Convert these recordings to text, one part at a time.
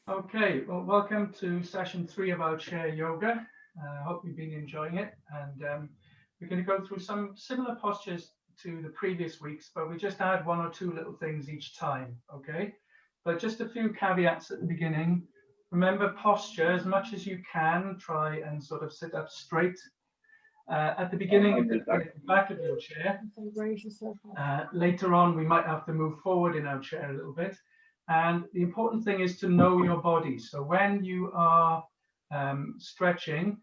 Okay, well, welcome to session 3 of our chair yoga. I hope you've been enjoying it. And we're going to go through some similar postures to the previous weeks, but we just add one or two little things each time, okay? But just a few caveats at the beginning. Remember, posture, as much as you can, try and sort of sit up straight. At the beginning, if you're at the back of your chair. Later on, we might have to move forward in our chair a little bit. And the important thing is to know your body. So when you are stretching,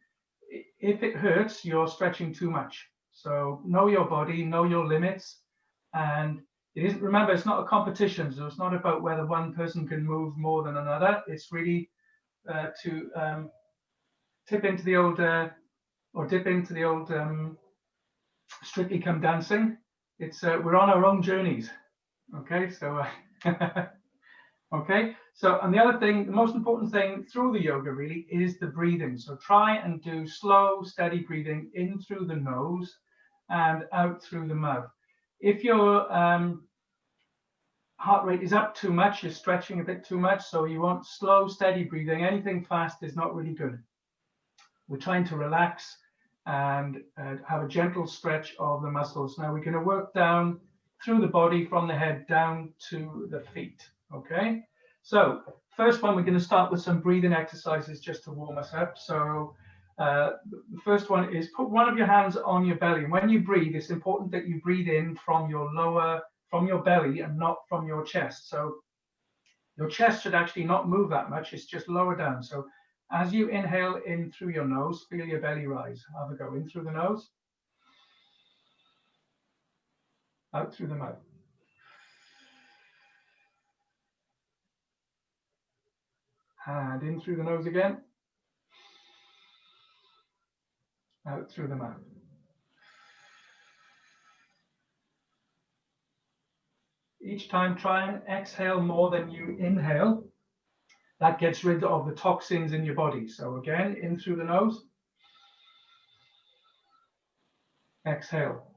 if it hurts, you're stretching too much. So know your body, know your limits. And it isn't, remember, it's not a competition. So it's not about whether one person can move more than another. It's really to dip into the old Strictly Come Dancing. It's we're on our own journeys. Okay, so okay, so and the other thing, the most important thing through the yoga really is the breathing. So try and do slow, steady breathing in through the nose and out through the mouth. If your heart rate is up too much, you're stretching a bit too much, so you want slow, steady breathing. Anything fast is not really good. We're trying to relax and have a gentle stretch of the muscles. Now we're going to work down through the body from the head down to the feet. Okay, so first one, we're going to start with some breathing exercises just to warm us up. So the first one is put one of your hands on your belly. And when you breathe, it's important that you breathe in from your belly and not from your chest. So your chest should actually not move that much. It's just lower down. So as you inhale in through your nose, feel your belly rise. Have a go in through the nose, out through the mouth. And in through the nose again, out through the mouth. Each time, try and exhale more than you inhale. That gets rid of the toxins in your body. So again, in through the nose, exhale.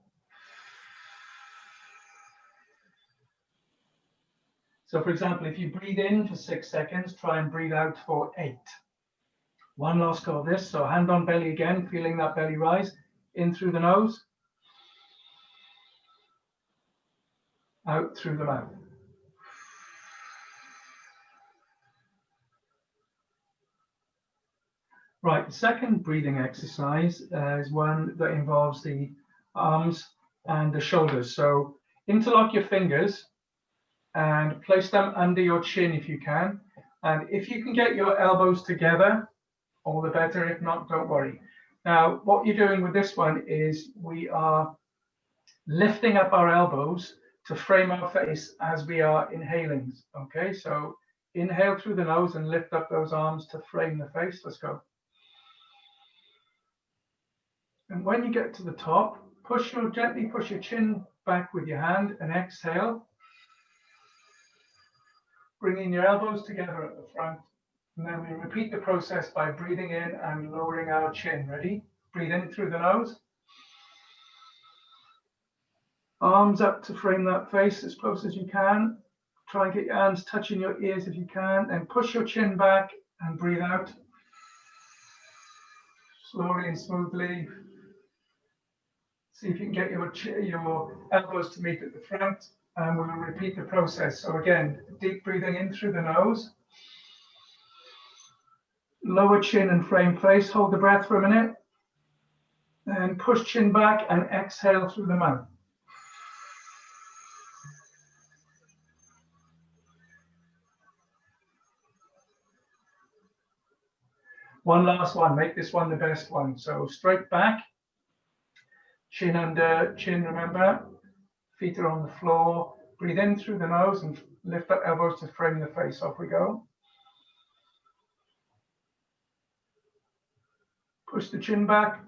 So for example, if you breathe in for 6 seconds, try and breathe out for 8. One last go of this. So hand on belly again, feeling that belly rise. In through the nose, out through the mouth. Right, the second breathing exercise is one that involves the arms and the shoulders. So interlock your fingers and place them under your chin if you can. And if you can get your elbows together, all the better. If not, don't worry. Now, what you're doing with this one is we are lifting up our elbows to frame our face as we are inhaling. Okay, so inhale through the nose and lift up those arms to frame the face. Let's go. And when you get to the top, gently push your chin back with your hand and exhale. Bringing your elbows together at the front. And then we repeat the process by breathing in and lowering our chin. Ready? Breathe in through the nose. Arms up to frame that face as close as you can. Try and get your hands touching your ears if you can. And push your chin back and breathe out. Slowly and smoothly. See if you can get your elbows to meet at the front. And we'll repeat the process. So again, deep breathing in through the nose. Lower chin and frame face. Hold the breath for a minute. And push chin back and exhale through the mouth. One last one. Make this one the best one. So straight back. Chin under chin, remember. Feet are on the floor. Breathe in through the nose and lift up elbows to frame the face. Off we go. Push the chin back.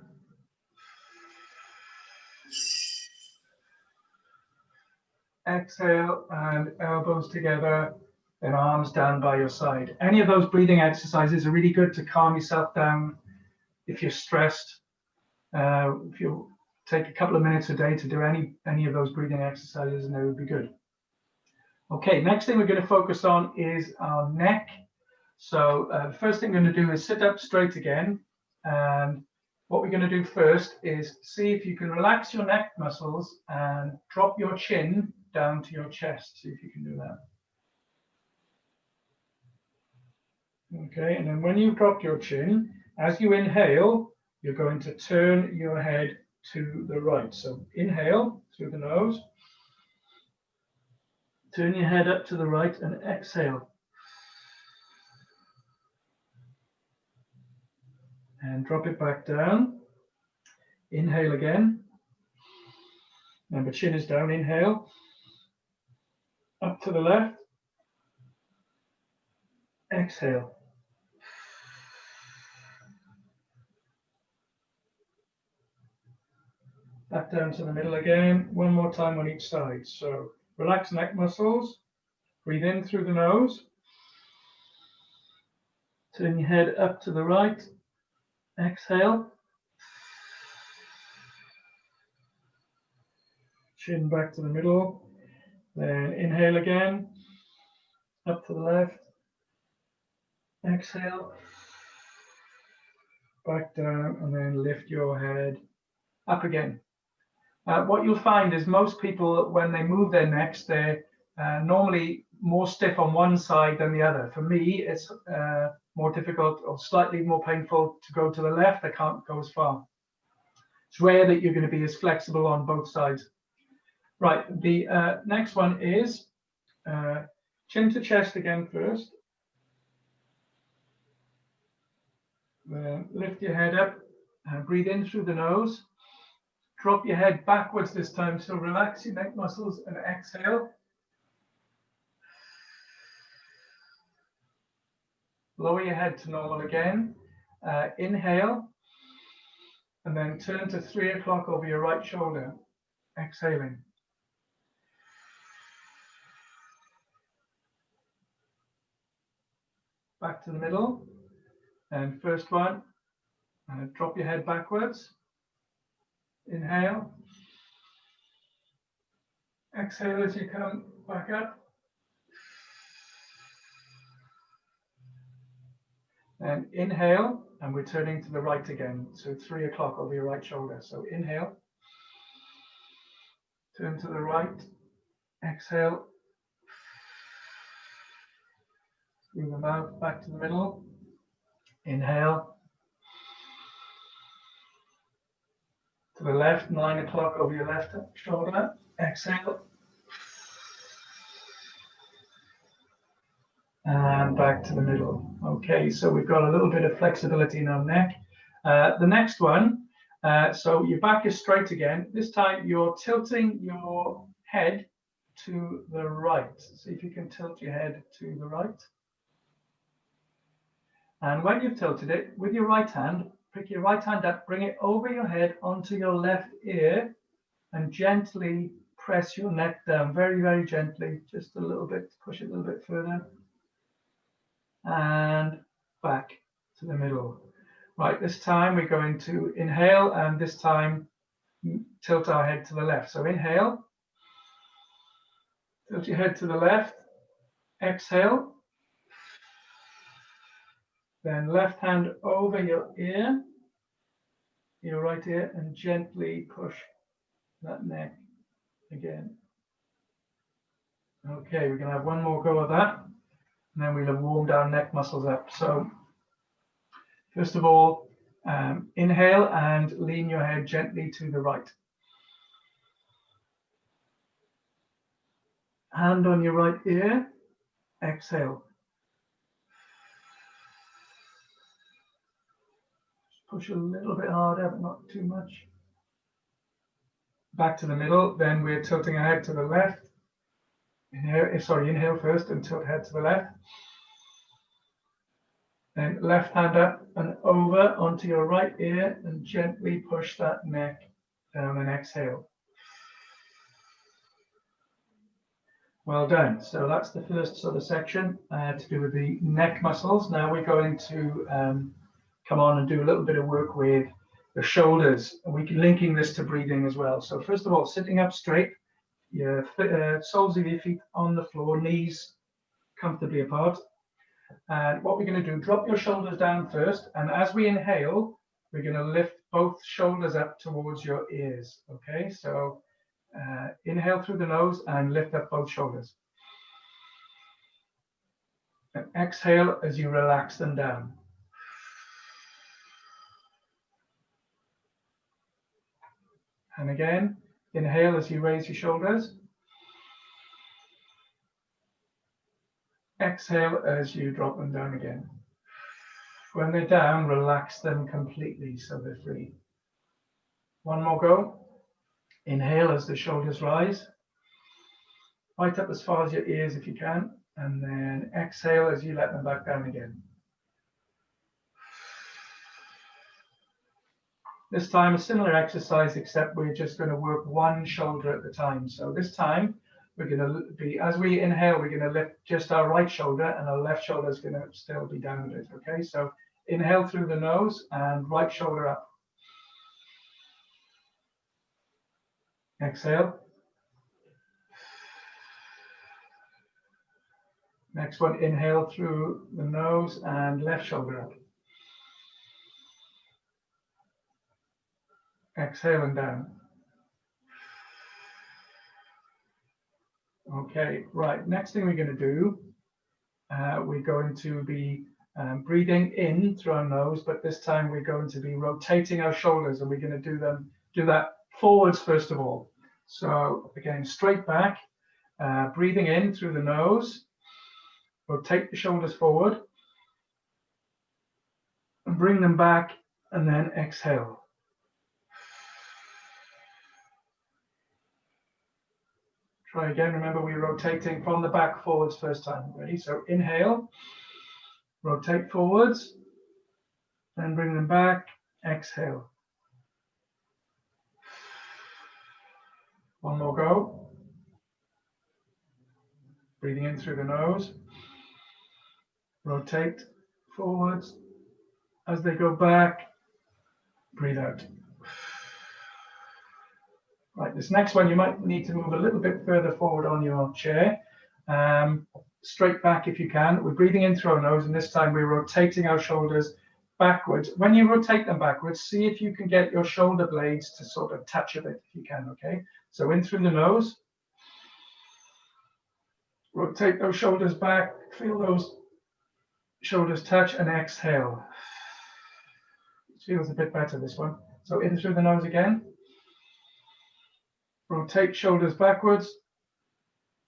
Exhale and elbows together and arms down by your side. Any of those breathing exercises are really good to calm yourself down if you're stressed. If you take a couple of minutes a day to do any of those breathing exercises, and they would be good. Okay, next thing we're going to focus on is our neck. So the first thing we're going to do is sit up straight again. And what we're going to do first is see if you can relax your neck muscles and drop your chin down to your chest. See if you can do that. Okay, and then when you drop your chin, as you inhale, you're going to turn your head to the right. So inhale through the nose, turn your head up to the right and exhale. And drop it back down. Inhale again. Remember, chin is down, inhale. Up to the left. Exhale. Back down to the middle again. One more time on each side. So relax neck muscles. Breathe in through the nose. Turn your head up to the right. Exhale. Chin back to the middle. Then inhale again. Up to the left. Exhale. Back down and then lift your head up again. What you'll find is most people, when they move their necks, they're normally more stiff on one side than the other. For me, it's more difficult or slightly more painful to go to the left. I can't go as far. It's rare that you're going to be as flexible on both sides. Right, the next one is chin to chest again first. Then lift your head up and breathe in through the nose. Drop your head backwards this time, so relax your neck muscles and exhale. Lower your head to normal again. Inhale, and then turn to 3 o'clock over your right shoulder, exhaling. Back to the middle, and first one, drop your head backwards. Inhale. Exhale as you come back up. And inhale, and we're turning to the right again. So 3 o'clock over your right shoulder. So inhale. Turn to the right. Exhale. Through the mouth, back to the middle. Inhale. To the left, 9 o'clock over your left shoulder. Exhale. And back to the middle. Okay, so we've got a little bit of flexibility in our neck. The next one, so your back is straight again. This time you're tilting your head to the right. See if you can tilt your head to the right. And when you've tilted it, with your right hand, pick your right hand up, bring it over your head onto your left ear, and gently press your neck down, very, very gently, just a little bit, push it a little bit further. And back to the middle. Right, this time we're going to inhale, and this time tilt our head to the left. So inhale, tilt your head to the left, exhale, then left hand over your ear, your right ear, and gently push that neck again. Okay, we're going to have one more go of that, and then we'll have warmed our neck muscles up. So first of all, inhale and lean your head gently to the right. Hand on your right ear, exhale. Push a little bit harder, but not too much. Back to the middle, then we're tilting our head to the left. Inhale first and tilt head to the left. Then left hand up and over onto your right ear and gently push that neck down and exhale. Well done. So that's the first sort of section to do with the neck muscles. Now we're going to come on and do a little bit of work with the shoulders. And we can linking this to breathing as well. So first of all, sitting up straight, your soles of your feet on the floor, knees comfortably apart. And what we're going to do, drop your shoulders down first. And as we inhale, we're going to lift both shoulders up towards your ears. Okay, so inhale through the nose and lift up both shoulders. And exhale as you relax them down. And again, inhale as you raise your shoulders. Exhale as you drop them down again. When they're down, relax them completely so they're free. One more go. Inhale as the shoulders rise. Right up as far as your ears if you can. And then exhale as you let them back down again. This time a similar exercise, except we're just going to work one shoulder at a time. So this time we're going to be, as we inhale, we're going to lift just our right shoulder and our left shoulder is going to still be down a bit. Okay, so inhale through the nose and right shoulder up. Exhale. Next one, inhale through the nose and left shoulder up. Exhale and down. Okay, right. Next thing we're going to do, we're going to be breathing in through our nose, but this time we're going to be rotating our shoulders, and we're going to do that forwards first of all. So again, straight back, breathing in through the nose, rotate the shoulders forward, and bring them back, and then exhale. Try again. Remember, we're rotating from the back forwards first time. Ready? So inhale, rotate forwards, then bring them back, exhale. One more go. Breathing in through the nose, rotate forwards. As they go back, breathe out. Right, this next one, you might need to move a little bit further forward on your chair. Straight back if you can. We're breathing in through our nose, and this time we're rotating our shoulders backwards. When you rotate them backwards, see if you can get your shoulder blades to sort of touch a bit if you can, okay? So in through the nose. Rotate those shoulders back, feel those shoulders touch, and exhale. It feels a bit better, this one. So in through the nose again. Rotate shoulders backwards.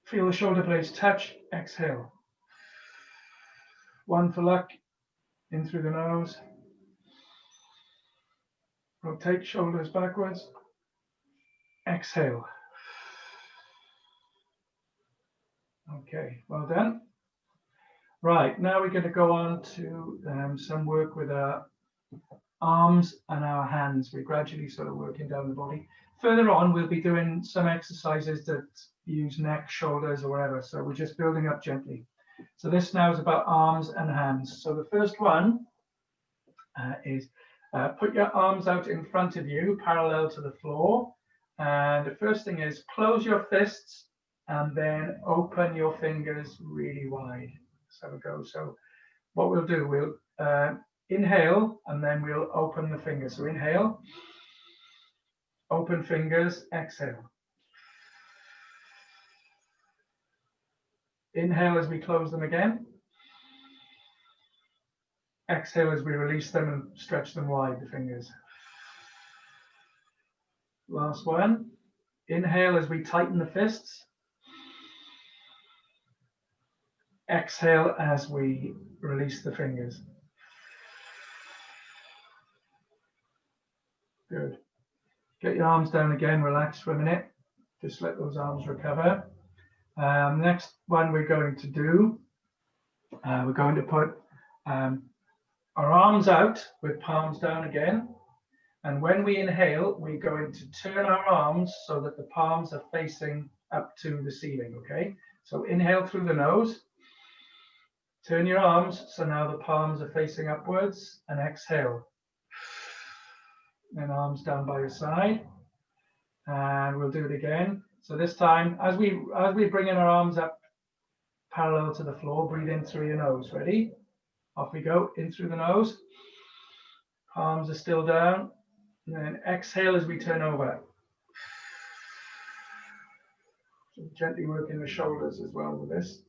Feel the shoulder blades touch, exhale. One for luck, in through the nose. Rotate shoulders backwards, exhale. Okay, well done. Right, now we're going to go on to some work with our arms and our hands. We're gradually sort of working down the body. Further on, we'll be doing some exercises that use neck, shoulders, or whatever. So we're just building up gently. So this now is about arms and hands. So the first one is put your arms out in front of you, parallel to the floor. And the first thing is close your fists and then open your fingers really wide. So we go. So what we'll do, we'll inhale and then we'll open the fingers. So inhale, open fingers, exhale. Inhale as we close them again. Exhale as we release them and stretch them wide, the fingers. Last one. Inhale as we tighten the fists. Exhale as we release the fingers. Good. Get your arms down again, relax for a minute. Just let those arms recover. Next one we're going to do, we're going to put our arms out with palms down again. And when we inhale, we're going to turn our arms so that the palms are facing up to the ceiling, okay? So inhale through the nose. Turn your arms so now the palms are facing upwards, and exhale. Then arms down by your side. And we'll do it again. So this time, as we bring in our arms up parallel to the floor. Breathe in through your nose. Ready? Off we go. In through the nose. Palms are still down. And then exhale as we turn over. So gently working the shoulders as well with this.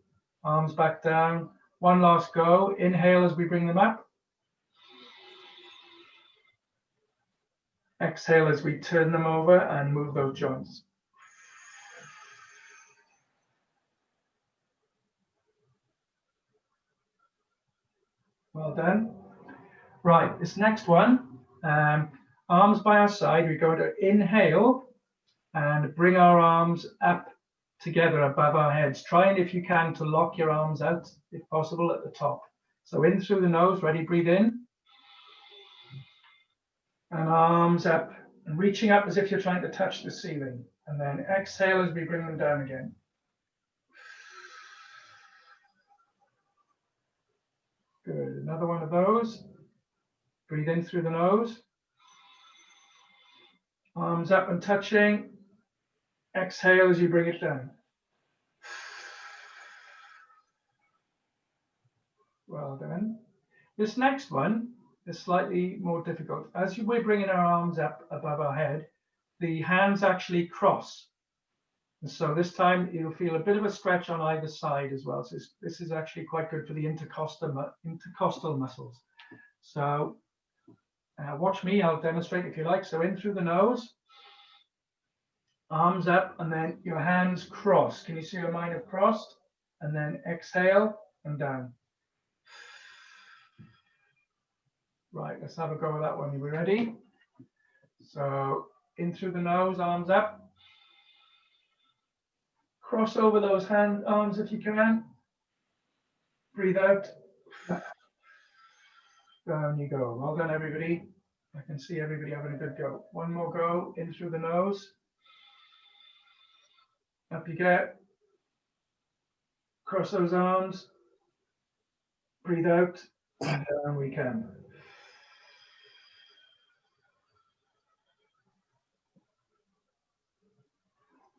Arms back down. One last go. Inhale as we bring them up. Exhale as we turn them over and move those joints. Well done. Right, this next one, arms by our side, we're going to inhale and bring our arms up together above our heads. Try, and if you can, to lock your arms out, if possible, at the top. So in through the nose, ready, breathe in. And arms up, and reaching up as if you're trying to touch the ceiling. And then exhale as we bring them down again. Good, another one of those. Breathe in through the nose. Arms up and touching. Exhale as you bring it down. Well done. This next one is slightly more difficult. As we're bringing our arms up above our head, the hands actually cross. And so this time you'll feel a bit of a stretch on either side as well. So this is actually quite good for the intercostal muscles. So watch me, I'll demonstrate if you like. So in through the nose, arms up, and then your hands cross. Can you see where mine have crossed? And then exhale and down. Right, let's have a go with that one. Are we ready? So in through the nose, arms up. Cross over those arms if you can. Breathe out. Down you go. Well done, everybody. I can see everybody having a good go. One more go. In through the nose. Up you get. Cross those arms. Breathe out. And down we can.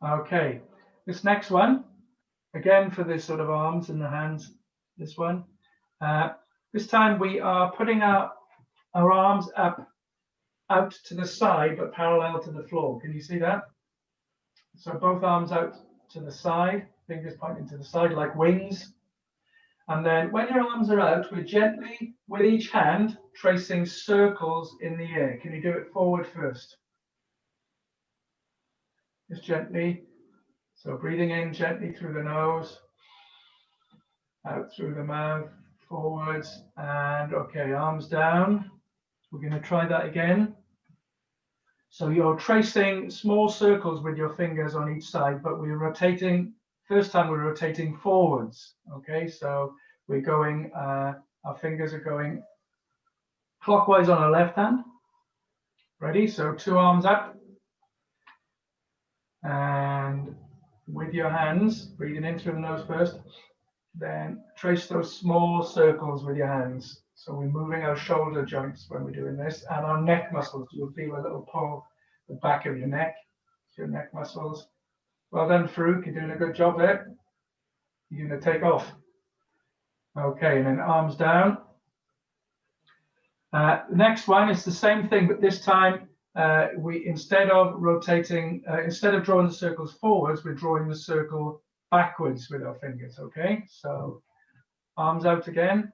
Okay. This next one, again for this sort of arms and the hands, this one. This time we are putting our arms up, out to the side, but parallel to the floor. Can you see that? So both arms out to the side, fingers pointing to the side like wings. And then when your arms are out, we're gently, with each hand, tracing circles in the air. Can you do it forward first? Just gently. So breathing in gently through the nose, out through the mouth, forwards, and okay, arms down. We're going to try that again. So you're tracing small circles with your fingers on each side, but we're rotating, first time we're rotating forwards. Okay, so we're going, our fingers are going clockwise on our left hand. Ready? So two arms up. And with your hands, breathing in through the nose first, then trace those small circles with your hands. So we're moving our shoulder joints when we're doing this, and our neck muscles. You'll feel a little pull the back of your neck, your neck muscles. Well done, Farouk. You're doing a good job there. You're going to take off. Okay, and then arms down. The next one is the same thing, but this time we instead of rotating, instead of drawing the circles forwards, we're drawing the circle backwards with our fingers. Okay, so arms out again,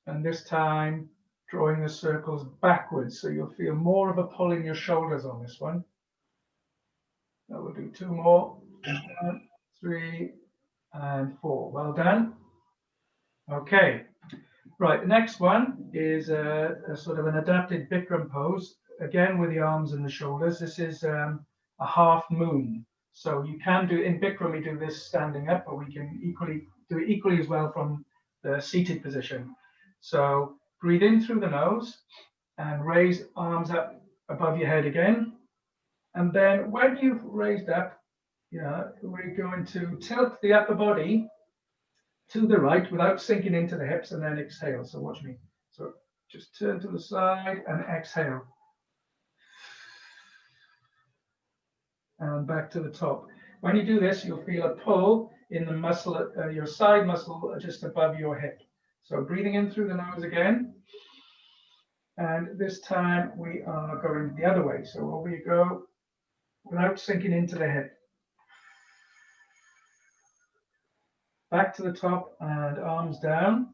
and this time drawing the circles backwards, so you'll feel more of a pull in your shoulders on this one. Now we'll do two more. 1, 3, and 4. Well done. Okay, right, the next one is a sort of an adapted Bikram pose, again with the arms and the shoulders. This is a half moon. So you can do, in Bikram we do this standing up, but we can do it equally as well from the seated position. So breathe in through the nose and raise arms up above your head again. And then when you've raised up, we're going to tilt the upper body to the right without sinking into the hips, and then exhale. So watch me. So just turn to the side and exhale. And back to the top. When you do this, you'll feel a pull in the muscle, your side muscle just above your hip. So breathing in through the nose again. And this time we are going the other way. So over you go without sinking into the hip. Back to the top and arms down.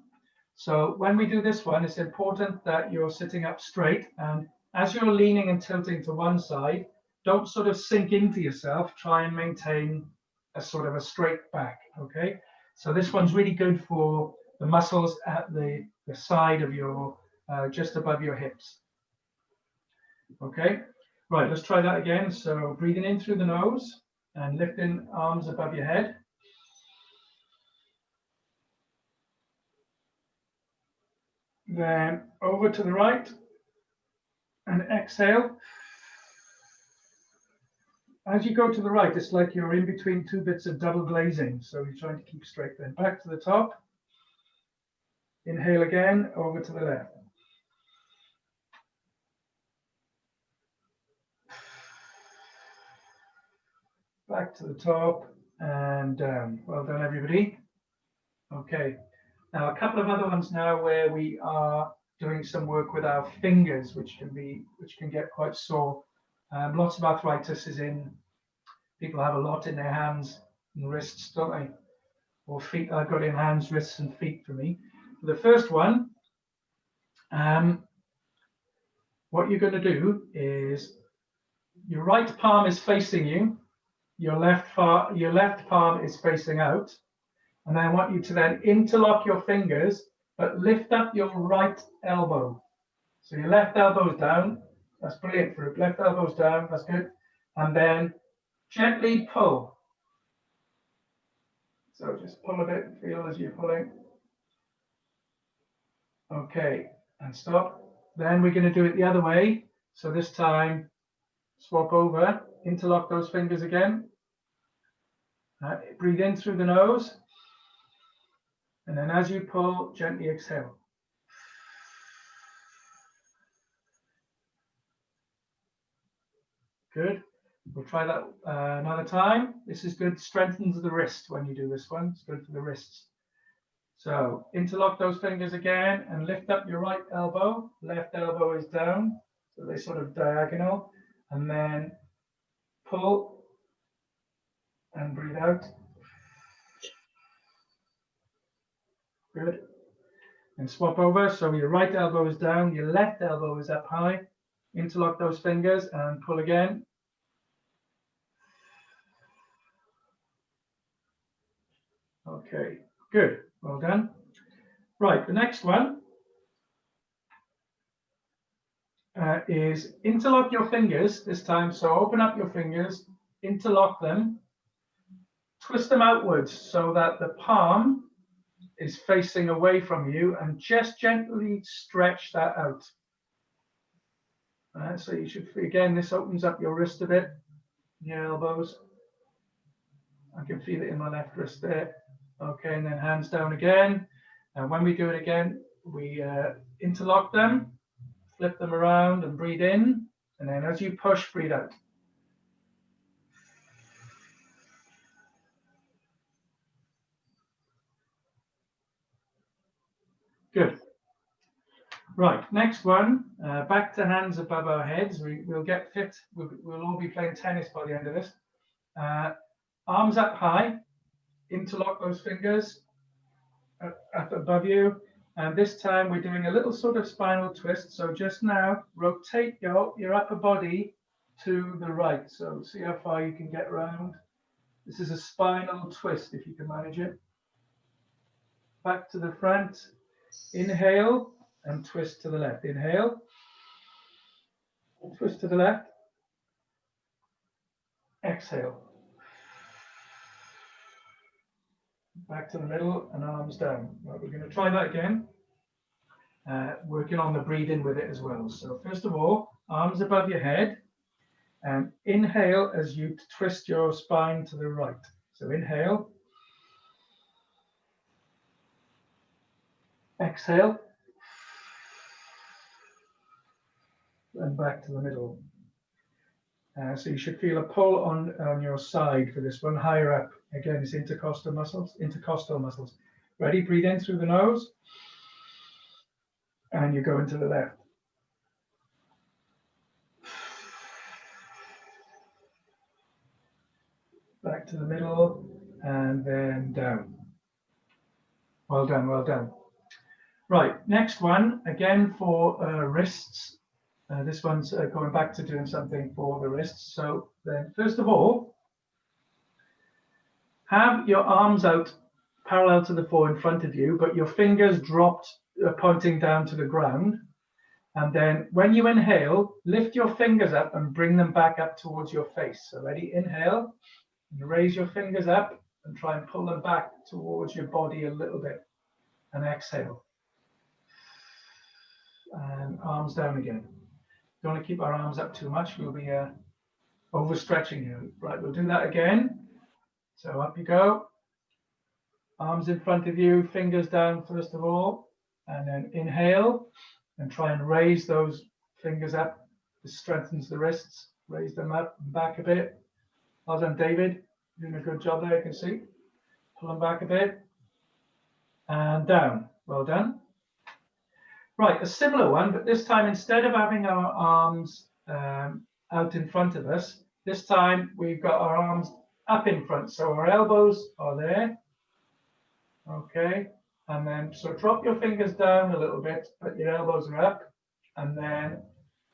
So when we do this one, it's important that you're sitting up straight, and as you're leaning and tilting to one side, don't sort of sink into yourself. Try and maintain a sort of a straight back, okay? So this one's really good for the muscles at the side of your, just above your hips. Okay, right, let's try that again. So breathing in through the nose and lifting arms above your head. Then over to the right and exhale. As you go to the right, it's like you're in between two bits of double glazing. So you're trying to keep straight. Then back to the top. Inhale again, over to the left. Back to the top and down. Well done, everybody. Okay. Now a couple of other ones now where we are doing some work with our fingers, which can get quite sore. Lots of arthritis is in. People have a lot in their hands and wrists, don't they? Or feet. I've got in hands, wrists, and feet for me. For the first one, what you're going to do is your right palm is facing you, your left palm is facing out, and I want you to then interlock your fingers, but lift up your right elbow. So your left elbow's down. That's brilliant for it. Left elbow's down. That's good. And then gently pull. So just pull a bit, feel as you're pulling. Okay, and stop. Then we're going to do it the other way. So this time, swap over, interlock those fingers again. Breathe in through the nose. And then as you pull, gently exhale. Good. We'll try that another time. This is good. Strengthens the wrist when you do this one. It's good for the wrists. So interlock those fingers again and lift up your right elbow. Left elbow is down. So they're sort of diagonal. And then pull and breathe out. Good. And swap over. So your right elbow is down. Your left elbow is up high. Interlock those fingers and pull again. Okay, good. Well done. Right, the next one is interlock your fingers this time. So open up your fingers, interlock them, twist them outwards so that the palm is facing away from you, and just gently stretch that out. So you should, again, this opens up your wrist a bit, your elbows. I can feel it in my left wrist there. Okay, and then hands down again. And when we do it again, we interlock them, flip them around and breathe in. And then as you push, breathe out. Good. Right, next one, back to hands above our heads. We'll get fit. We'll all be playing tennis by the end of this. Arms up high, interlock those fingers up above you. And this time we're doing a little sort of spinal twist. So just now, rotate your upper body to the right. So see how far you can get around. This is a spinal twist, if you can manage it. Back to the front. Inhale and twist to the left. Inhale. Twist to the left. Exhale. Back to the middle and arms down. Right, we're going to try that again. Working on the breathing with it as well. So first of all, arms above your head, and inhale as you twist your spine to the right. So inhale. Exhale. And back to the middle. So you should feel a pull on your side for this one, higher up. Again, it's intercostal muscles, Ready? Breathe in through the nose. And you go into the left. Back to the middle, and then down. Well done, well done. Right, next one, again for wrists. This one's going back to doing something for the wrists. So then, first of all, have your arms out parallel to the floor in front of you, but your fingers dropped, pointing down to the ground. And then when you inhale, lift your fingers up and bring them back up towards your face. So ready, inhale, and raise your fingers up and try and pull them back towards your body a little bit. And exhale. And arms down again. Don't want to keep our arms up too much. We'll be overstretching you. Right, we'll do that again. So up you go. Arms in front of you, fingers down first of all. And then inhale and try and raise those fingers up. This strengthens the wrists. Raise them up and back a bit. Well done, David. Doing a good job there, you can see. Pull them back a bit. And down. Well done. Right, a similar one, but this time instead of having our arms out in front of us, this time we've got our arms up in front. So our elbows are there. Okay. And then, so drop your fingers down a little bit, but your elbows are up. And then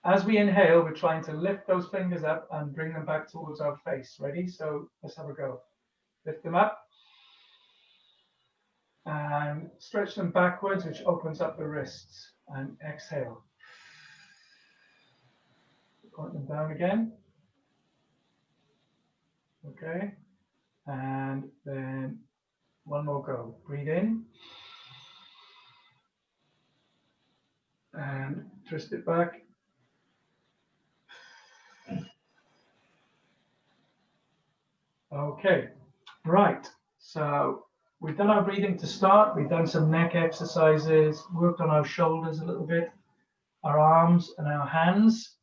as we inhale, we're trying to lift those fingers up and bring them back towards our face. Ready? So let's have a go. Lift them up. And stretch them backwards, which opens up the wrists. And exhale. Point them down again. Okay. And then one more go. Breathe in. And twist it back. Okay. Right. So we've done our breathing to start. We've done some neck exercises, worked on our shoulders a little bit, our arms and our hands.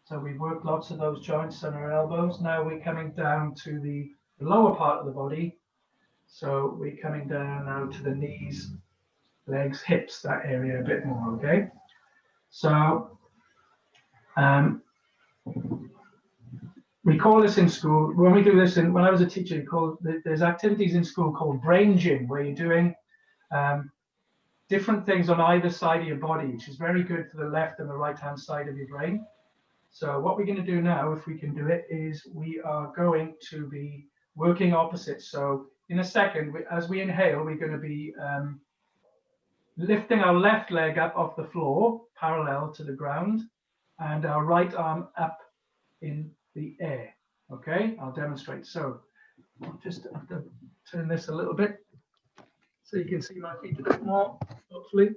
So we've worked lots of those joints and our elbows. Now we're coming down to the lower part of the body. So we're coming down now to the knees, legs, hips, that area a bit more, okay? So we call this in school, when we do this, when I was a teacher, there's activities in school called brain gym, where you're doing different things on either side of your body, which is very good for the left and the right-hand side of your brain. So what we're going to do now, if we can do it, is we are going to be working opposites. So in a second, as we inhale, we're going to be lifting our left leg up off the floor, parallel to the ground, and our right arm up in the air. Okay, I'll demonstrate. So I'll just have to turn this a little bit so you can see my feet a bit more, hopefully.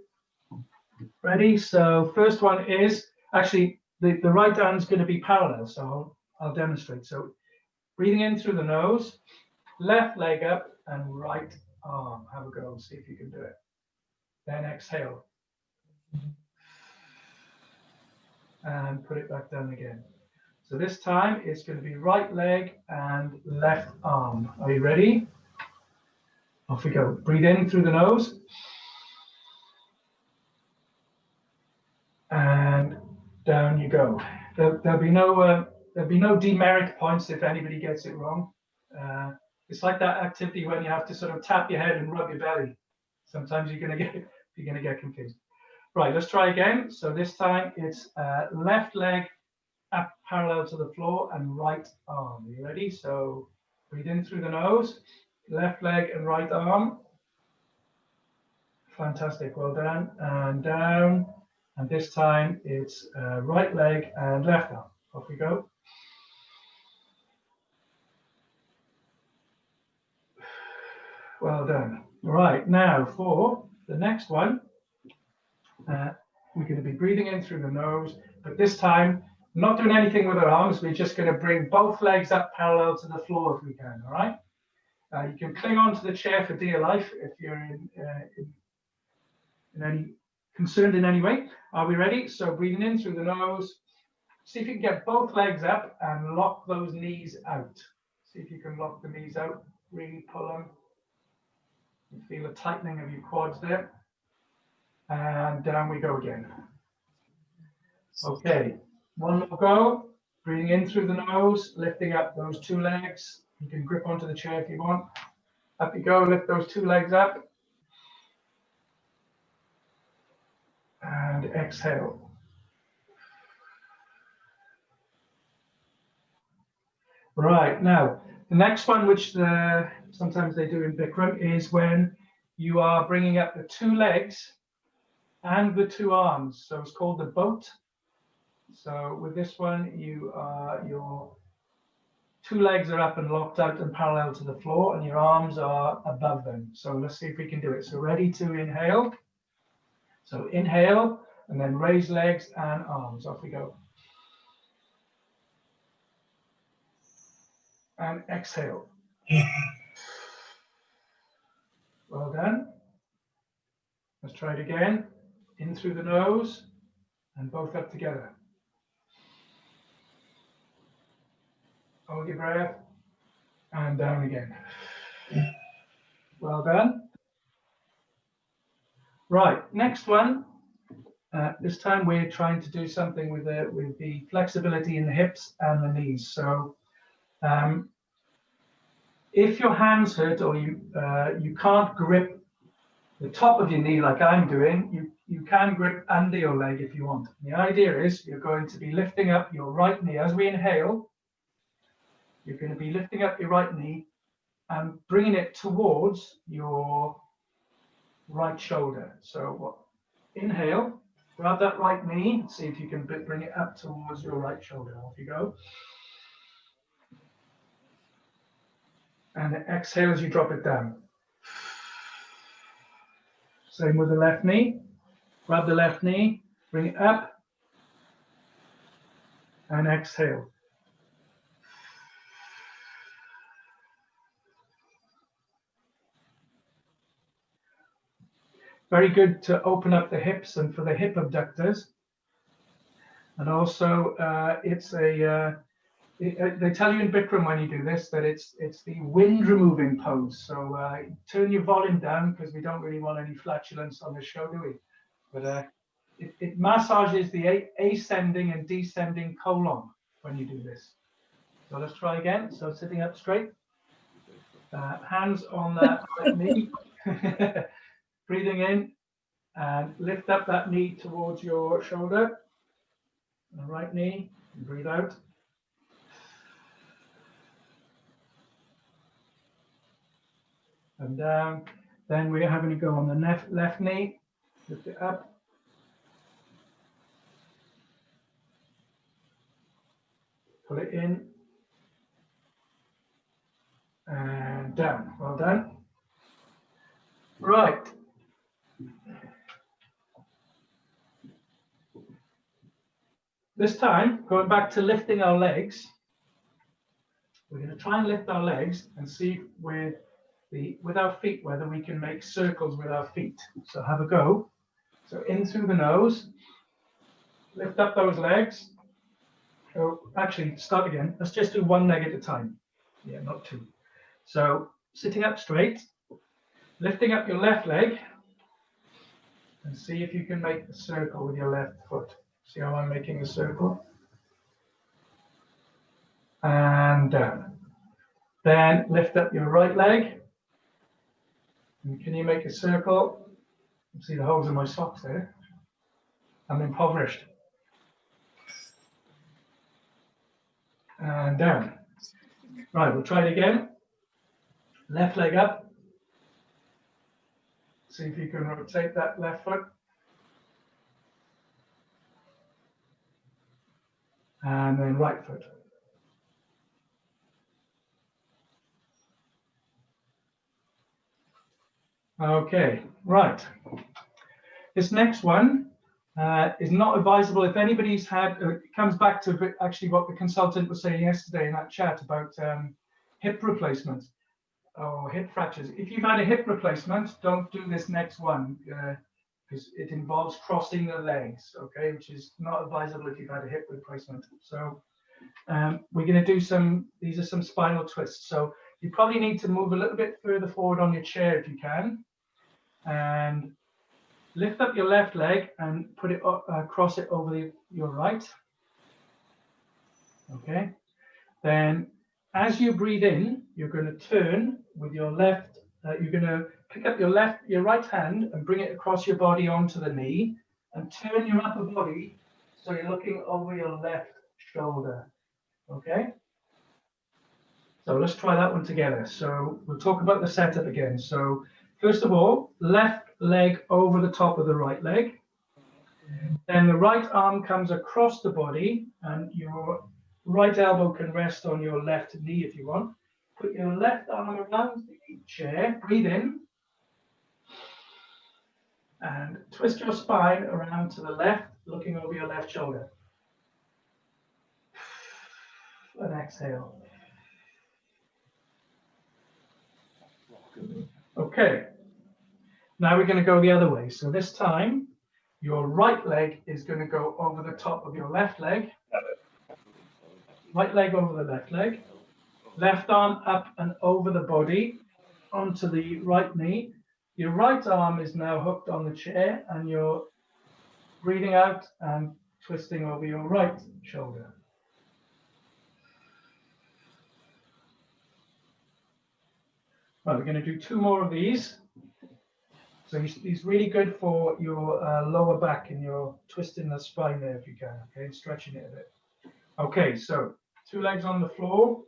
Ready? So first one is actually the right arm's going to be parallel, so I'll demonstrate. So breathing in through the nose, left leg up and right arm. Have a go, see if you can do it. Then exhale. And put it back down again. So this time it's going to be right leg and left arm. Are you ready? Off we go. Breathe in through the nose. And down you go. There'll be no demerit points if anybody gets it wrong. It's like that activity when you have to sort of tap your head and rub your belly. Sometimes you're going to get confused. Right, let's try again. So this time it's left leg up parallel to the floor and right arm. Are you ready? So breathe in through the nose, left leg and right arm. Fantastic, well done. And down. And this time it's right leg and left arm. Off we go. Well done. Right, now for the next one, we're going to be breathing in through the nose, but this time not doing anything with our arms. We're just going to bring both legs up parallel to the floor if we can, all right? You can cling on to the chair for dear life if you're concerned in any way. Are we ready? So breathing in through the nose, see if you can get both legs up and lock those knees out. See if you can lock the knees out, really pull them. You feel a tightening of your quads there. And down we go again. Okay, one more go. Breathing in through the nose, lifting up those two legs. You can grip onto the chair if you want. Up you go, lift those two legs up. And exhale. Right, now, the next one, which sometimes they do in Bikram, is when you are bringing up the two legs and the two arms. So it's called the boat. So with this one, your two legs are up and locked out and parallel to the floor, and your arms are above them. So let's see if we can do it. So ready to inhale. So inhale, and then raise legs and arms. Off we go. And exhale. Well done. Let's try it again. In through the nose and both up together. Hold your breath and down again. Well done. Right, next one. This time we're trying to do something with the flexibility in the hips and the knees. So if your hands hurt or you can't grip the top of your knee like I'm doing, you can grip under your leg if you want. The idea is you're going to be lifting up your right knee. As we inhale, you're going to be lifting up your right knee and bringing it towards your right shoulder. So inhale, grab that right knee, see if you can bring it up towards your right shoulder. Off you go. And exhale as you drop it down. Same with the left knee. Grab the left knee, bring it up, and exhale. Very good to open up the hips and for the hip abductors. And also, they tell you in Bikram when you do this that it's the wind removing pose. So turn your volume down because we don't really want any flatulence on the show, do we? But it massages the ascending and descending colon when you do this. So let's try again. So sitting up straight, hands on that right knee, breathing in and lift up that knee towards your shoulder. The right knee, and breathe out. And down. Then we're having to go on the left knee, lift it up. Pull it in. And down. Well done. Right. This time, going back to lifting our legs, we're going to try and lift our legs and see with our feet whether we can make circles with our feet. So have a go. So in through the nose, lift up those legs. Oh, actually, start again. Let's just do one leg at a time. Yeah, not two. So sitting up straight, lifting up your left leg, and see if you can make the circle with your left foot. See how I'm making the circle? And down. Then lift up your right leg. And can you make a circle? See the holes in my socks there? I'm impoverished. And down. Right, we'll try it again. Left leg up. See if you can rotate that left foot. And then right foot. Okay, right. This next one is not advisable if anybody's had, it comes back to actually what the consultant was saying yesterday in that chat about hip replacements or hip fractures. If you've had a hip replacement, don't do this next one because because it involves crossing the legs, okay, which is not advisable if you've had a hip replacement. So we're going to do these are some spinal twists. So you probably need to move a little bit further forward on your chair if you can, and lift up your left leg and put it cross it over your right. Okay. Then as you breathe in, you're going to turn with your left. You're going to pick up your right hand and bring it across your body onto the knee, and turn your upper body so you're looking over your left shoulder. Okay. So let's try that one together. So we'll talk about the setup again. So first of all, left leg over the top of the right leg. Then the right arm comes across the body, and your right elbow can rest on your left knee if you want. Put your left arm around the chair, breathe in, and twist your spine around to the left, looking over your left shoulder. And exhale. Okay, now we're going to go the other way. So this time, your right leg is going to go over the top of your left leg. Right leg over the left leg. Left arm up and over the body onto the right knee. Your right arm is now hooked on the chair, and you're breathing out and twisting over your right shoulder. Right, we're going to do 2 more of these. So he's really good for your lower back and your twisting the spine there if you can, okay, stretching it a bit. Okay, so 2 legs on the floor.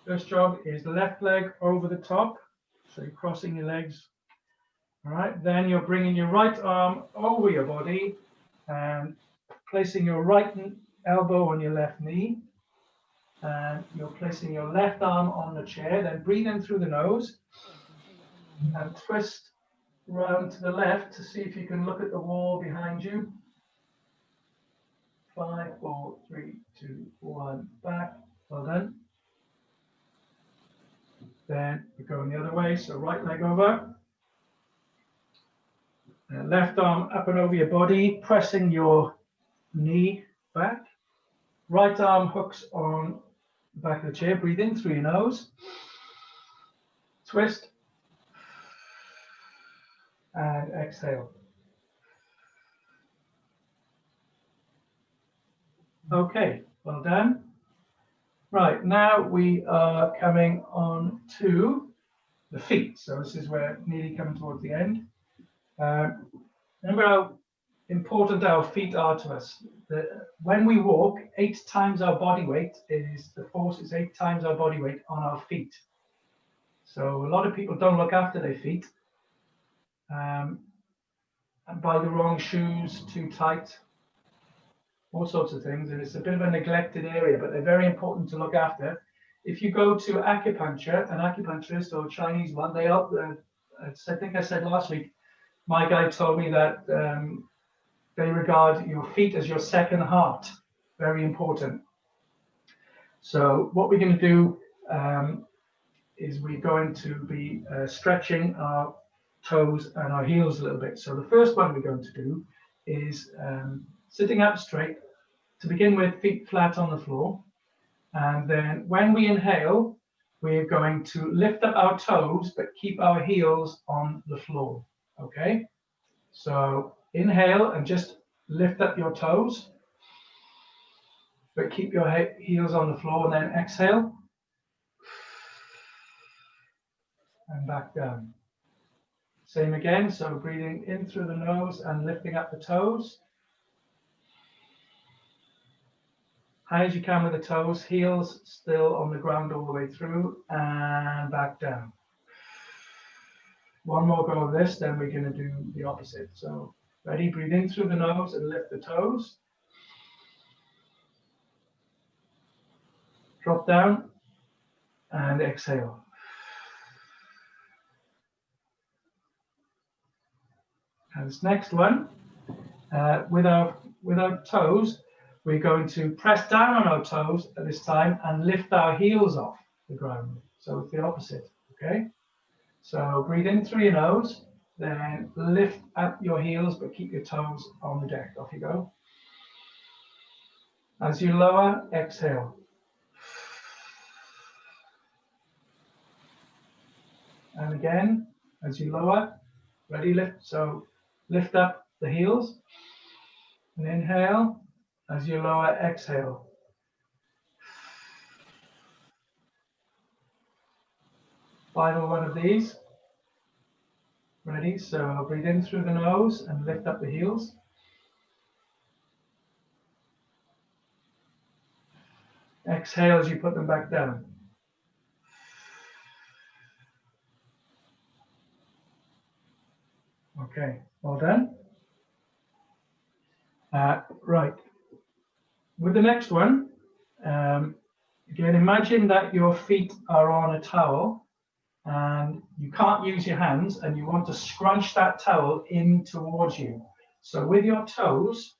First job is left leg over the top. So you're crossing your legs. All right, then you're bringing your right arm over your body and placing your right elbow on your left knee. And you're placing your left arm on the chair. Then breathe in through the nose and twist round to the left to see if you can look at the wall behind you. 5, 4, 3, 2, 1, back. Well done. Then we're going the other way, so right leg over. Left arm up and over your body, pressing your knee back. Right arm hooks on the back of the chair. Breathe in through your nose. Twist. And exhale. Okay, well done. Right, now we are coming on to the feet. So this is where nearly coming towards the end. Remember how important our feet are to us. When we walk, 8 times our body weight is, the force is 8 times our body weight on our feet. So a lot of people don't look after their feet. And buy the wrong shoes, too tight, all sorts of things, and it's a bit of a neglected area, but they're very important to look after. If you go to acupuncture, an acupuncturist or a Chinese one, they help. I think I said last week, my guy told me that they regard your feet as your second heart. Very important. So what we're going to do is we're going to be stretching our toes and our heels a little bit. So the first one we're going to do is sitting up straight. To begin with, feet flat on the floor. And then when we inhale, we're going to lift up our toes, but keep our heels on the floor. Okay? So inhale and just lift up your toes, but keep your heels on the floor, and then exhale. And back down. Same again, so breathing in through the nose and lifting up the toes. High as you can with the toes, heels still on the ground all the way through, and back down. One more go of this, then we're going to do the opposite. So ready, breathe in through the nose and lift the toes. Drop down and exhale. And this next one, with our toes, we're going to press down on our toes at this time and lift our heels off the ground. So it's the opposite, okay? So breathe in through your nose Then lift up your heels, but keep your toes on the deck. Off you go. As you lower, exhale. And again, as you lower, ready, lift. So lift up the heels and inhale. As you lower, exhale. Final one of these. Ready, so breathe in through the nose and lift up the heels. Exhale as you put them back down. Okay, well done. Right, with the next one, again, imagine that your feet are on a towel and you can't use your hands and you want to scrunch that towel in towards you. So with your toes,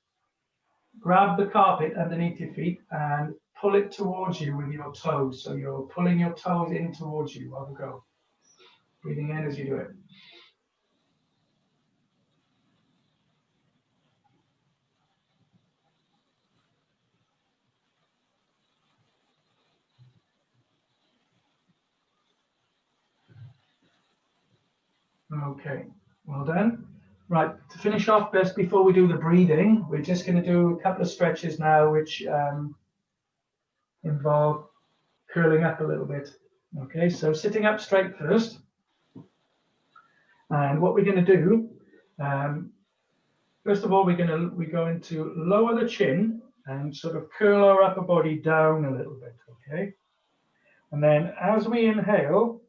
grab the carpet underneath your feet and pull it towards you with your toes. So you're pulling your toes in towards you. Have a go. Breathing in as you do it. Okay, well done. Right, to finish off, best before we do the breathing, we're just going to do a couple of stretches now, which involve curling up a little bit. Okay, so sitting up straight first. And what we're going to do, first of all, we're going to lower the chin and sort of curl our upper body down a little bit. Okay, and then as we inhale,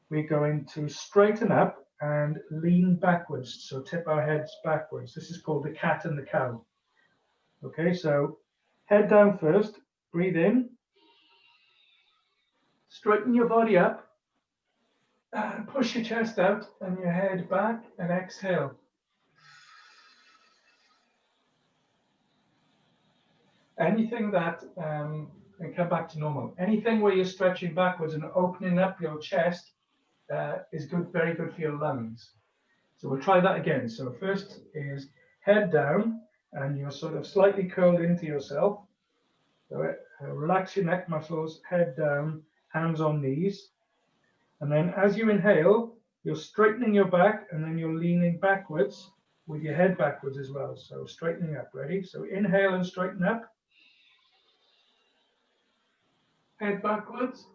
we're going to straighten up and lean backwards, so tip our heads backwards. This is called the cat and the cow. Okay, so head down first, breathe in, straighten your body up, and push your chest out and your head back, and exhale. Anything that, and come back to normal. Anything where you're stretching backwards and opening up your chest is good, very good for your lungs. So we'll try that again. So first is head down and you're sort of slightly curled into yourself. So relax your neck muscles, head down, hands on knees. And then as you inhale, you're straightening your back and then you're leaning backwards with your head backwards as well. So straightening up, ready? So inhale and straighten up. Head backwards.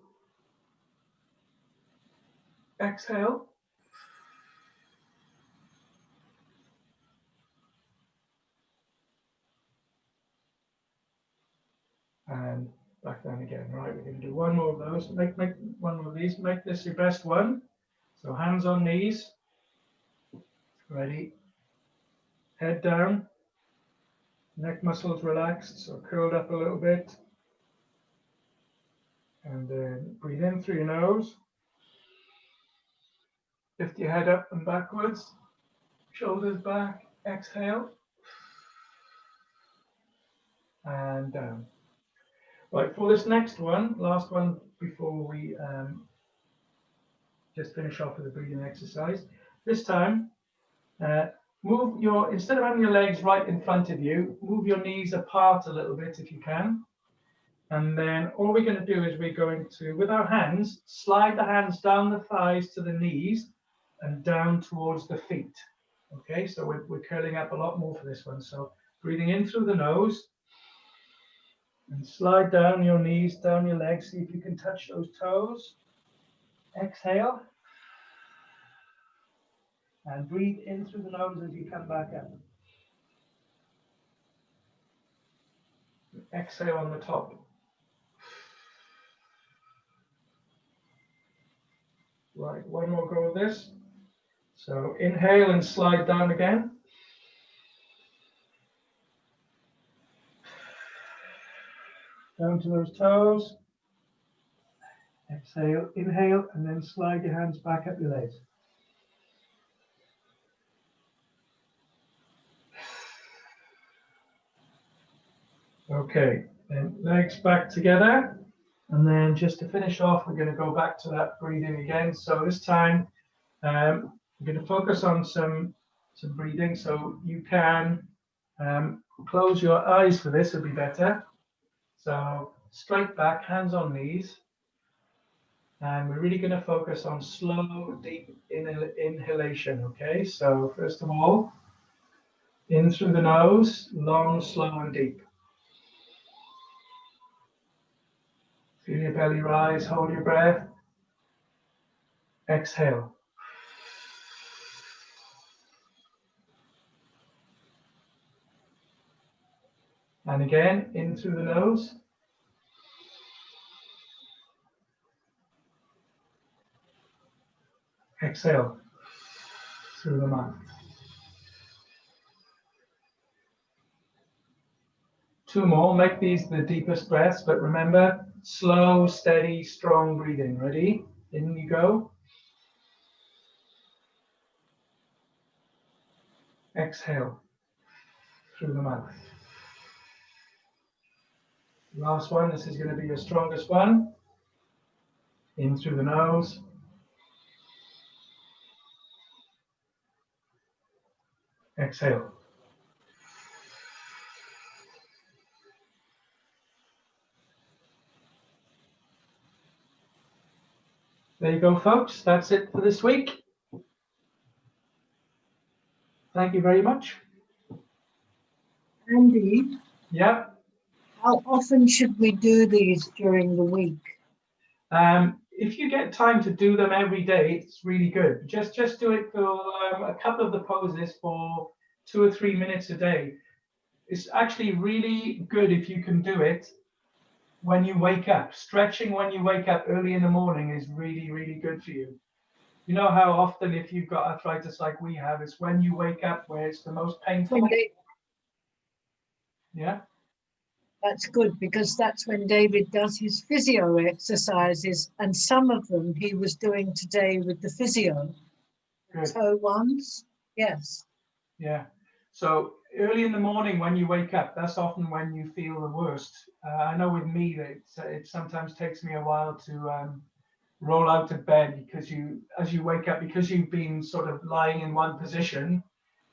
Exhale. And back down again. Right, we're going to do one more of those. Make one more of these. Make this your best one. So hands on knees. Ready. Head down. Neck muscles relaxed, so curled up a little bit. And then breathe in through your nose. Lift your head up and backwards. Shoulders back. Exhale. And down. Right, for this next one, last one before we just finish off with the breathing exercise. This time, move your, instead of having your legs right in front of you, move your knees apart a little bit if you can. And then all we're going to do is we're going to, with our hands, slide the hands down the thighs to the knees and down towards the feet. Okay, so we're curling up a lot more for this one. So breathing in through the nose and slide down your knees, down your legs. See if you can touch those toes. Exhale. And breathe in through the nose as you come back up. Exhale on the top. Right, one more go of this. So inhale and slide down again. Down to those toes. Exhale, inhale, and then slide your hands back up your legs. Okay, then legs back together. And then just to finish off, we're going to go back to that breathing again. So this time, We're going to focus on some breathing, so you can close your eyes for this, would be better. So straight back, hands on knees. And we're really going to focus on slow, deep inhalation, okay? So first of all, in through the nose, long, slow and deep. Feel your belly rise, hold your breath. Exhale. And again, in through the nose. Exhale through the mouth. Two more, make these the deepest breaths, but remember, slow, steady, strong breathing. Ready? In you go. Exhale through the mouth. Last one, this is going to be your strongest one. In through the nose. Exhale. There you go, folks. That's it for this week. Thank you very much. Andy? Yeah. How often should we do these during the week? If you get time to do them every day, it's really good. Just do it for a couple of the poses for 2 or 3 minutes a day. It's actually really good if you can do it when you wake up. Stretching when you wake up early in the morning is really, really good for you. You know how often if you've got arthritis like we have, it's when you wake up where it's the most painful. Yeah. That's good, because that's when David does his physio exercises, and some of them he was doing today with the physio. Good. Toe ones, yes. Yeah. So early in the morning when you wake up, that's often when you feel the worst. I know with me that it sometimes takes me a while to roll out of bed, because as you wake up, because you've been sort of lying in one position,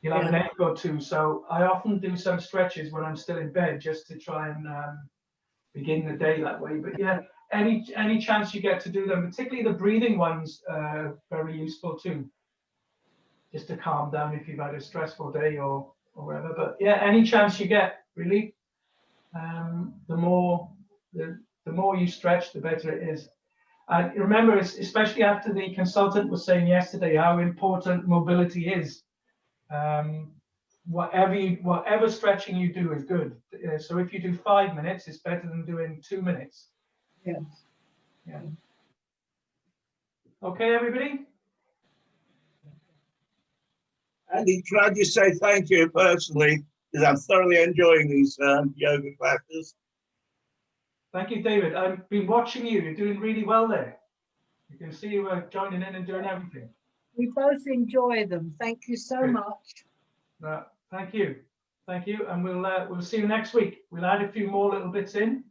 you'll have an ache or two. So I often do some stretches when I'm still in bed, just to try and begin the day that way. But yeah, any chance you get to do them, particularly the breathing ones, very useful too, just to calm down if you've had a stressful day or whatever. But yeah, any chance you get, really, the more you stretch, the better it is. And remember, especially after the consultant was saying yesterday how important mobility is. Whatever stretching you do is good. So if you do 5 minutes, it's better than doing 2 minutes. Yes. Yeah. Okay, everybody. Andy, can I just say thank you personally, because I'm thoroughly enjoying these yoga classes. Thank you, David. I've been watching you. You're doing really well there. You can see you joining in and doing everything. We both enjoy them. Thank you so Good. much. Thank you. Thank you. And we'll see you next week. We'll add a few more little bits in.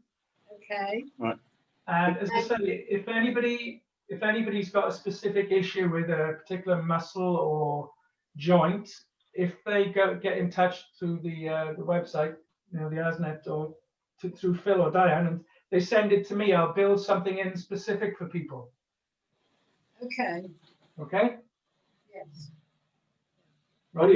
Okay. Right. And as I say, if anybody's got a specific issue with a particular muscle or joint, if they get in touch through the website, the ASNet, or through Phil or Diane, and they send it to me, I'll build something in specific for people. Okay. Okay. Yes. Right.